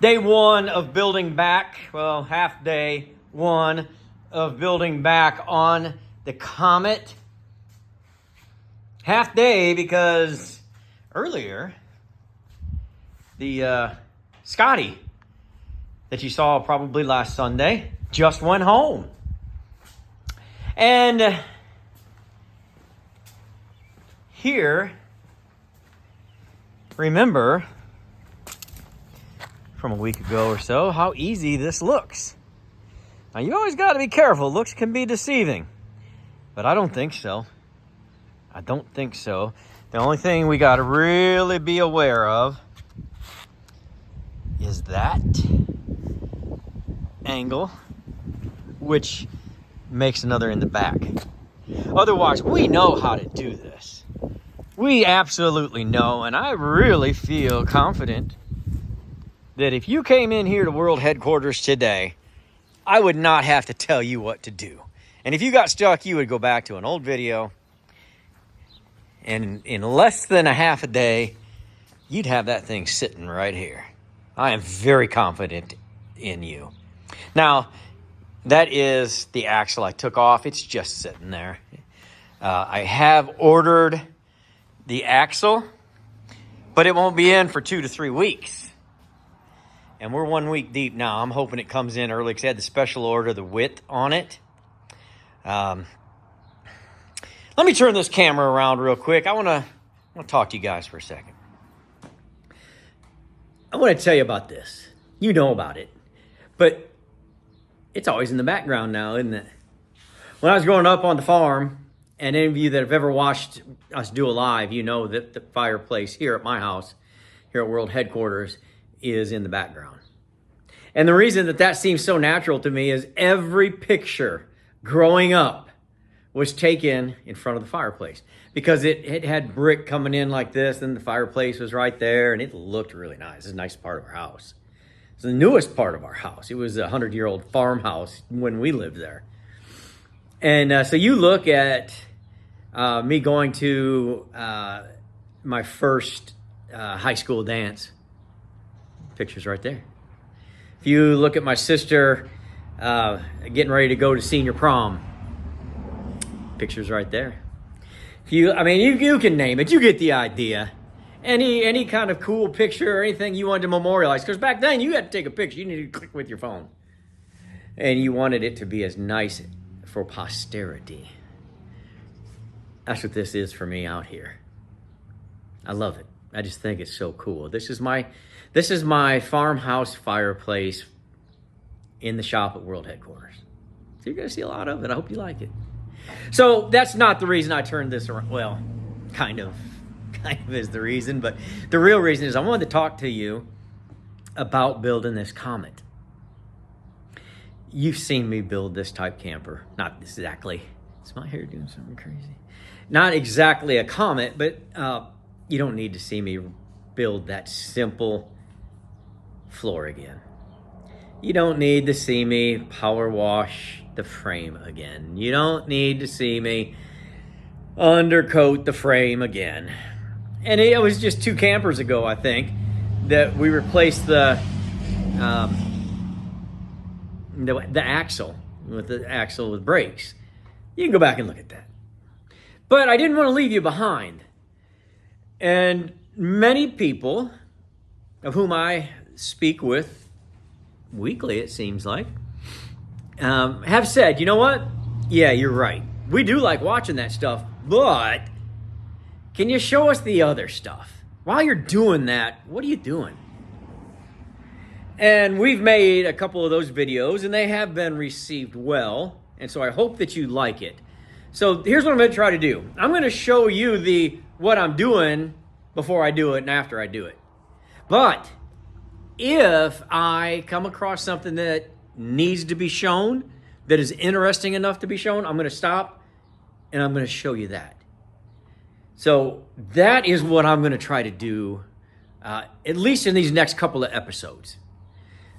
Day one of building back, well, half day one of building back on the Comet. Half day because earlier, the Scotty that you saw probably last Sunday just went home. And here, remember from a week ago or so how easy this looks. Now you always got to be careful. Looks can be deceiving, but I don't think so. I don't think so. The only thing we got to really be aware of is that angle, which makes another in the back. Otherwise, we know how to do this. We absolutely know, and I really feel confident that if you came in here to World Headquarters today, I would not have to tell you what to do. And if you got stuck, you would go back to an old video, and in less than a half a day, you'd have that thing sitting right here. I am very confident in you. Now, that is the axle I took off. It's just sitting there. I have ordered the axle, but it won't be in for 2 to 3 weeks. And we're 1 week deep now. I'm hoping it comes in early because I had the special order, the width on it. Let me turn this camera around real quick. I want to talk to you guys for a second. I want to tell you about this. You know about it. But it's always in the background now, isn't it? When I was growing up on the farm, and any of you that have ever watched us do a live, you know that the fireplace here at my house, here at World Headquarters, is in the background. And the reason that seems so natural to me is every picture growing up was taken in front of the fireplace because it had brick coming in like this, and the fireplace was right there, and it looked really nice. It's a nice part of our house. It's the newest part of our house. It was a 100-year-old farmhouse when we lived there. And so you look at me going to my first high school dance. Pictures right there. If you look at my sister getting ready to go to senior prom, pictures right there. If you can name it. You get the idea. Any kind of cool picture or anything you wanted to memorialize. Because back then, you had to take a picture. You needed to click with your phone. And you wanted it to be as nice for posterity. That's what this is for me out here. I love it. I just think it's so cool. This is my farmhouse fireplace in the shop at World Headquarters. So you're going to see a lot of it. I hope you like it. So that's not the reason I turned this around. Well, kind of is the reason, but the real reason is I wanted to talk to you about building this Comet. You've seen me build this type camper. Not exactly. Is my hair doing something crazy? Not exactly a Comet, but you don't need to see me build that simple floor again. You don't need to see me power wash the frame again. You don't need to see me undercoat the frame again. And it was just 2 campers ago, I think, that we replaced the axle with brakes. You can go back and look at that. But I didn't want to leave you behind. And many people of whom I speak with weekly, it seems like, have said, you know what? Yeah, you're right. We do like watching that stuff, but can you show us the other stuff? While you're doing that, what are you doing? And we've made a couple of those videos, and they have been received well, and so I hope that you like it. So here's what I'm going to try to do. I'm going to show you what I'm doing before I do it and after I do it. But if I come across something that needs to be shown, that is interesting enough to be shown, I'm going to stop and I'm going to show you that. So that is what I'm going to try to do, at least in these next couple of episodes.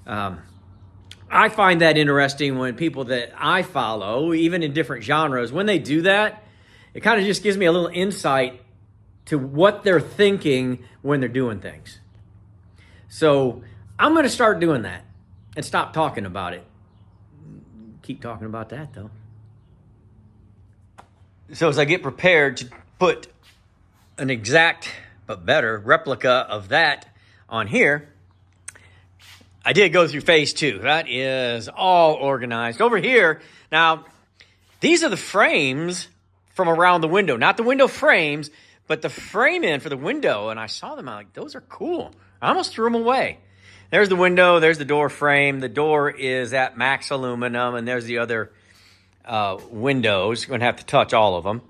I find that interesting when people that I follow, even in different genres, when they do that, it kind of just gives me a little insight to what they're thinking when they're doing things. So I'm going to start doing that and stop talking about it. Keep talking about that, though. So as I get prepared to put an exact but better replica of that on here, I did go through phase 2. That is all organized. Over here, now, these are the frames from around the window. Not the window frames, but the frame in for the window. And I saw them, I'm like, those are cool. I almost threw them away. There's the window, there's the door frame. The door is at max aluminum, and there's the other windows. You're going to have to touch all of them.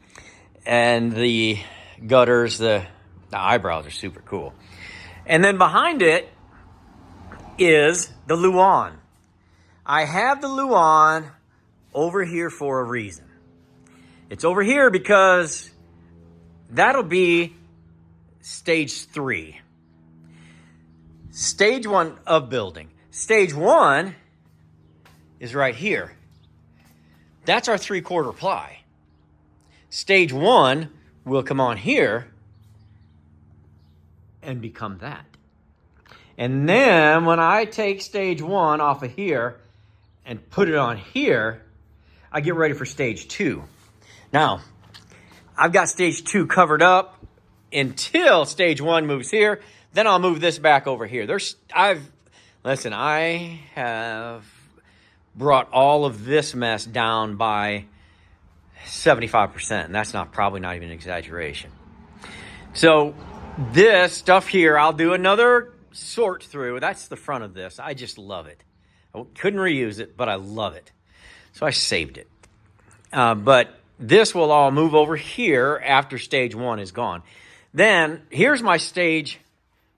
And the gutters, the eyebrows are super cool. And then behind it is the Luan. I have the Luan over here for a reason. It's over here because that'll be stage 3. Stage 1 of building. Stage 1 is right here. That's our 3/4 ply. Stage 1 will come on here and become that. And then when I take stage 1 off of here and put it on here, I get ready for stage 2. Now, I've got stage 2 covered up until stage 1 moves here. Then I'll move this back over here. I have brought all of this mess down by 75%, and that's probably not even an exaggeration. So this stuff here, I'll do another sort through. That's the front of this. I just love it. I couldn't reuse it, but I love it. So I saved it. But this will all move over here after stage 1 is gone. Then here's my stage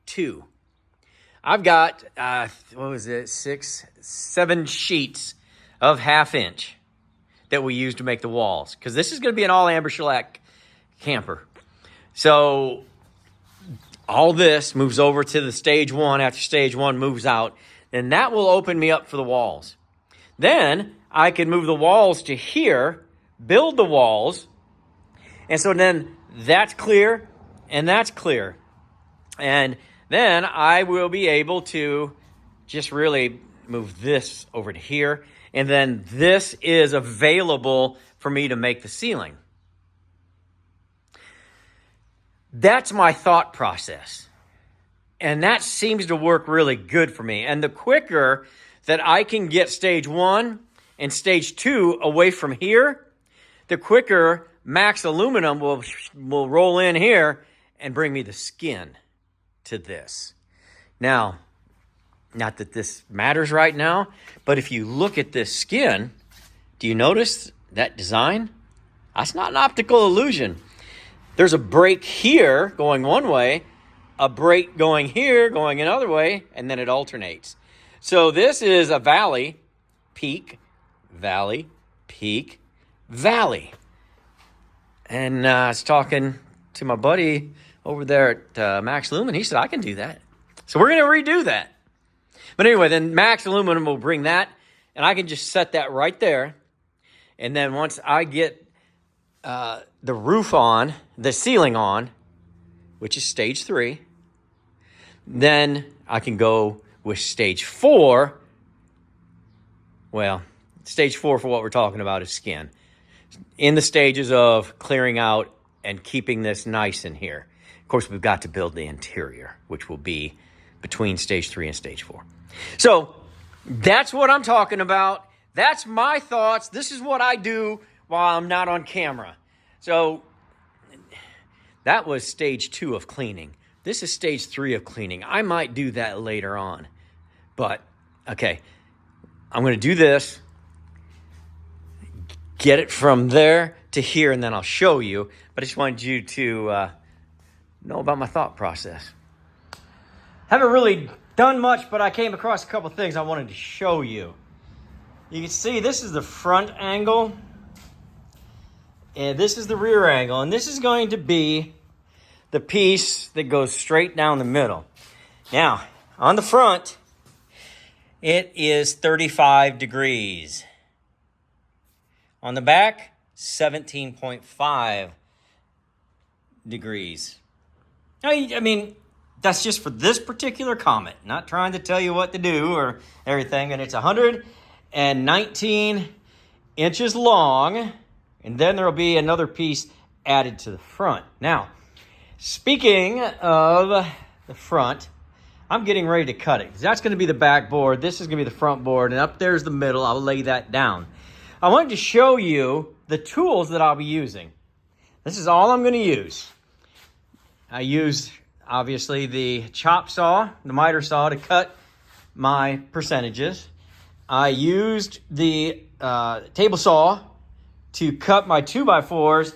2. I've got, 7 sheets of 1/2 inch that we use to make the walls. Because this is going to be an all amber shellac camper. So all this moves over to the stage 1 after stage 1 moves out. And that will open me up for the walls. Then I can move the walls to here, build the walls. And so then that's clear and that's clear. And then I will be able to just really move this over to here. And then this is available for me to make the ceiling. That's my thought process. And that seems to work really good for me. And the quicker that I can get stage 1 and stage 2 away from here, the quicker max aluminum will roll in here and bring me the skin to this. Now, not that this matters right now, but if you look at this skin, do you notice that design? That's not an optical illusion. There's a break here going one way, a break going here going another way, and then it alternates. So this is a valley, peak, valley, peak, valley. And I was talking to my buddy over there at Max Lumen. He said, I can do that. So we're going to redo that. But anyway, then Max Aluminum will bring that, and I can just set that right there. And then once I get the roof on, the ceiling on, which is stage 3, then I can go with stage 4. Well, stage 4 for what we're talking about is skin. In the stages of clearing out and keeping this nice in here. Of course, we've got to build the interior, which will be between stage 3 and stage 4. So that's what I'm talking about. That's my thoughts. This is what I do while I'm not on camera. So that was stage 2 of cleaning. This is stage 3 of cleaning. I might do that later on. But, okay, I'm going to do this, get it from there to here, and then I'll show you. But I just wanted you to know about my thought process. Haven't really done much, but I came across a couple things I wanted to show you. You can see this is the front angle, and this is the rear angle, and this is going to be the piece that goes straight down the middle. Now, on the front, it is 35 degrees. On the back, 17.5 degrees. I mean, That's just for this particular comet. Not trying to tell you what to do or everything. And it's 119 inches long. And then there'll be another piece added to the front. Now, speaking of the front, I'm getting ready to cut it. That's going to be the back board. This is going to be the front board. And up there's the middle. I'll lay that down. I wanted to show you the tools that I'll be using. This is all I'm going to use. I use, obviously, the chop saw, the miter saw, to cut my percentages. I used the table saw to cut my 2x4s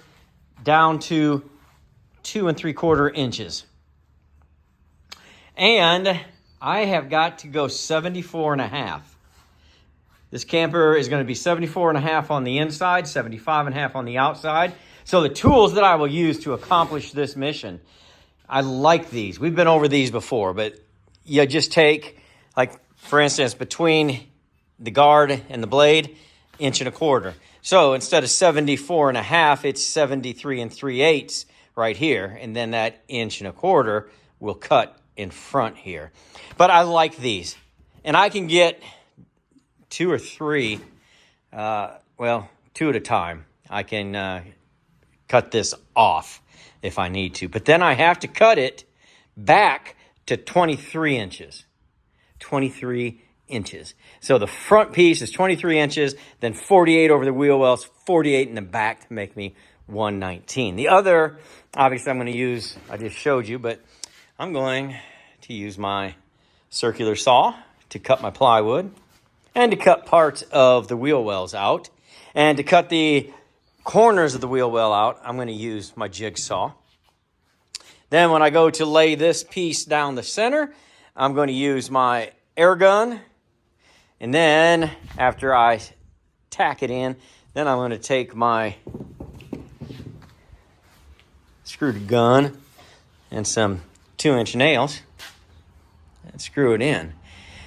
down to 2 3/4 inches. And I have got to go 74.5. This camper is going to be 74.5 on the inside, 75.5 on the outside. So the tools that I will use to accomplish this mission, I like these. We've been over these before, but you just take, like, for instance, between the guard and the blade, 1 1/4. So instead of 74.5, it's 73 3/8 right here. And then that 1 1/4 will cut in front here. But I like these. And I can get 2 or 3, 2 at a time. I can cut this off if I need to. But then I have to cut it back to 23 inches. 23 inches. So the front piece is 23 inches, then 48 over the wheel wells, 48 in the back to make me 119. The other, obviously I'm going to use, I just showed you, but I'm going to use my circular saw to cut my plywood and to cut parts of the wheel wells out. And to cut the corners of the wheel well out, I'm going to use my jigsaw. Then when I go to lay this piece down the center, I'm going to use my air gun. And then after I tack it in, then I'm going to take my screwed gun and some 2-inch nails and screw it in.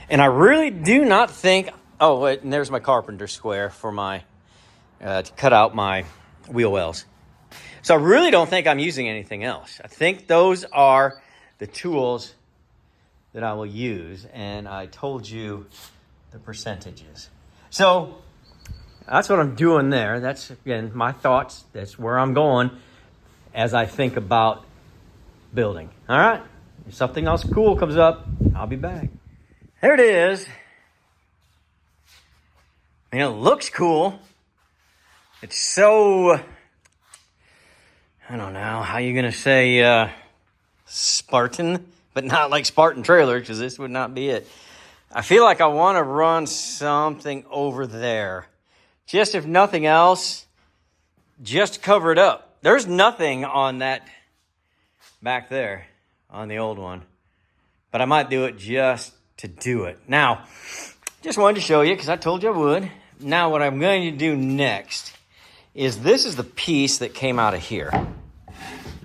And I really do not think, oh, wait, and there's my carpenter square for my, to cut out my wheel wells. So I really don't think I'm using anything else. I think those are the tools that I will use. And I told you the percentages. So that's what I'm doing there. That's, again, my thoughts. That's where I'm going as I think about building. All right. If something else cool comes up, I'll be back. There it is. And it looks cool. It's so, I don't know, how you going to say Spartan, but not like Spartan trailer, because this would not be it. I feel like I want to run something over there. Just if nothing else, just cover it up. There's nothing on that back there on the old one. But I might do it just to do it. Now, just wanted to show you because I told you I would. Now what I'm going to do next is this is the piece that came out of here.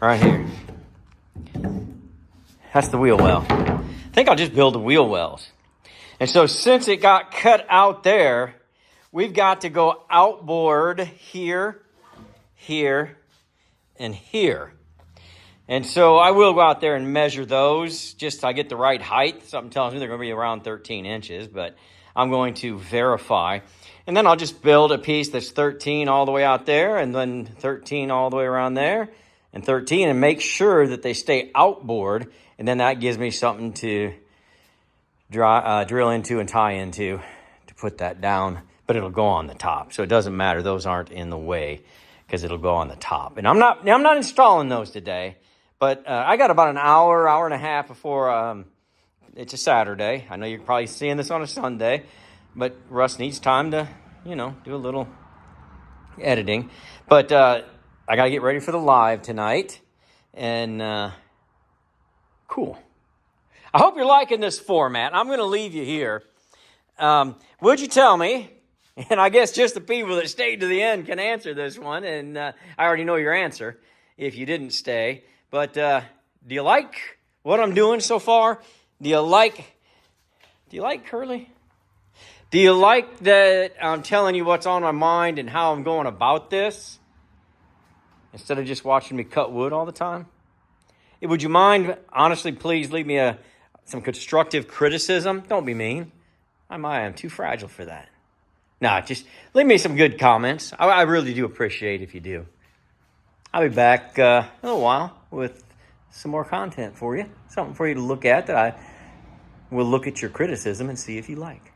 Right here. That's the wheel well. I think I'll just build the wheel wells. And so since it got cut out there, we've got to go outboard here, here, and here. And so I will go out there and measure those just so I get the right height. Something tells me they're going to be around 13 inches, but I'm going to verify. And then I'll just build a piece that's 13 all the way out there, and then 13 all the way around there, and 13, and make sure that they stay outboard. And then that gives me something to drill into and tie into to put that down. But it'll go on the top, so it doesn't matter. Those aren't in the way because it'll go on the top. And I'm not installing those today. But I got about an hour, hour and a half before it's a Saturday. I know you're probably seeing this on a Sunday, but Russ needs time to, do a little editing. But I got to get ready for the live tonight. And cool. I hope you're liking this format. I'm going to leave you here. Would you tell me, and I guess just the people that stayed to the end can answer this one, and I already know your answer if you didn't stay. But do you like what I'm doing so far? Do you like Curly? Do you like that I'm telling you what's on my mind and how I'm going about this? Instead of just watching me cut wood all the time? Would you mind, honestly, please leave me some constructive criticism? Don't be mean. I am too fragile for that. Nah, just leave me some good comments. I really do appreciate if you do. I'll be back in a little while with some more content for you. Something for you to look at that I will look at your criticism and see if you like.